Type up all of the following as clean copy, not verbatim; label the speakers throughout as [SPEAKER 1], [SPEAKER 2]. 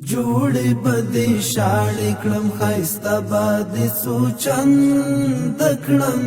[SPEAKER 1] جوړې بدې شاړې کړم ښایسته بادې څو چند کړم.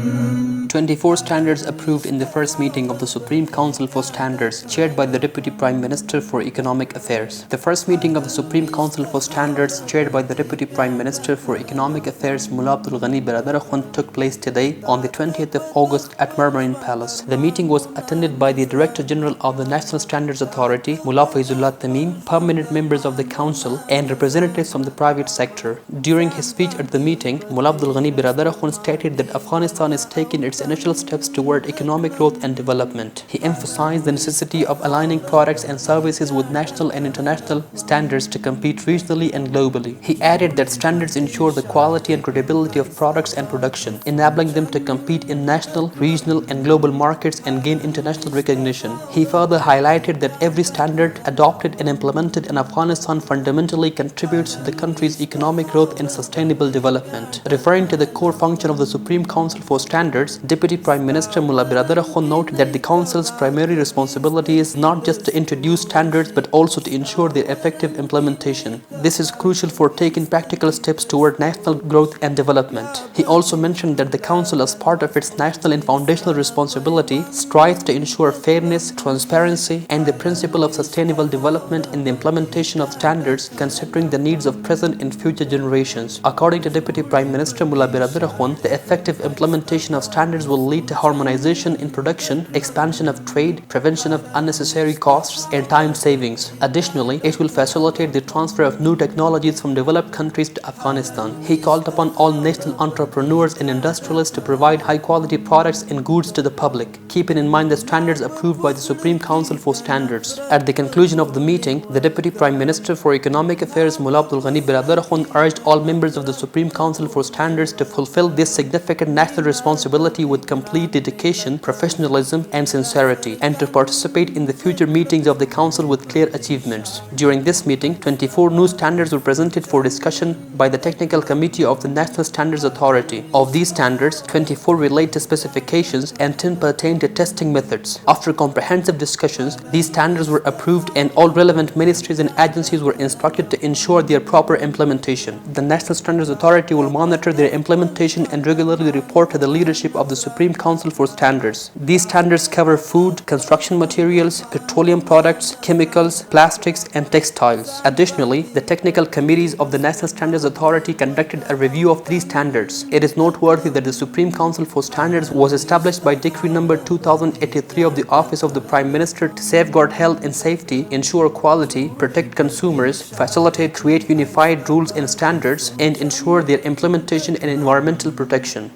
[SPEAKER 2] 24 standards approved in the first meeting of the Supreme Council for Standards, chaired by the Deputy Prime Minister for Economic Affairs. The first meeting of the Supreme Council for Standards, chaired by the Deputy Prime Minister for Economic Affairs, Mullah Ghani Baradar Akhund, took place today on the 20th of August at Marmarin Palace. The meeting was attended by the Director General of the National Standards Authority, Mullah Faizullah Tamim, permanent members of the Council, and representatives from the private sector. During his speech at the meeting, Mullah Ghani Baradar Akhund stated that Afghanistan is taking its initial steps toward economic growth and development. He emphasized the necessity of aligning products and services with national and international standards to compete regionally and globally. He added that standards ensure the quality and credibility of products and production, enabling them to compete in national, regional, and global markets and gain international recognition. He further highlighted that every standard adopted and implemented in Afghanistan fundamentally contributes to the country's economic growth and sustainable development. Referring to the core function of the Supreme Council for Standards, Deputy Prime Minister Mullah Baradar Akhund noted that the Council's primary responsibility is not just to introduce standards but also to ensure their effective implementation. This is crucial for taking practical steps toward national growth and development. He also mentioned that the Council, as part of its national and foundational responsibility, strives to ensure fairness, transparency, and the principle of sustainable development in the implementation of standards, considering the needs of present and future generations. According to Deputy Prime Minister Mullah Baradar Akhund, the effective implementation of standards will lead to harmonization in production, expansion of trade, prevention of unnecessary costs, and time savings. Additionally, it will facilitate the transfer of new technologies from developed countries to Afghanistan. He called upon all national entrepreneurs and industrialists to provide high-quality products and goods to the public, keeping in mind the standards approved by the Supreme Council for Standards. At the conclusion of the meeting, the Deputy Prime Minister for Economic Affairs, Mullah Ghani Baradar Akhund, urged all members of the Supreme Council for Standards to fulfill this significant national responsibility with complete dedication, professionalism, and sincerity, and to participate in the future meetings of the Council with clear achievements. During this meeting, 24 new standards were presented for discussion by the Technical Committee of the National Standards Authority. Of these standards, 24 relate to specifications and 10 pertain to testing methods. After comprehensive discussions, these standards were approved and all relevant ministries and agencies were instructed to ensure their proper implementation. The National Standards Authority will monitor their implementation and regularly report to the leadership of the Supreme Council for Standards. These standards cover food, construction materials, petroleum products, chemicals, plastics, and textiles. Additionally, the technical committees of the National Standards Authority conducted a review of 3 standards. It is noteworthy that the Supreme Council for Standards was established by Decree number 2083 of the Office of the Prime Minister to safeguard health and safety, ensure quality, protect consumers, facilitate, create unified rules and standards, and ensure their implementation and environmental protection.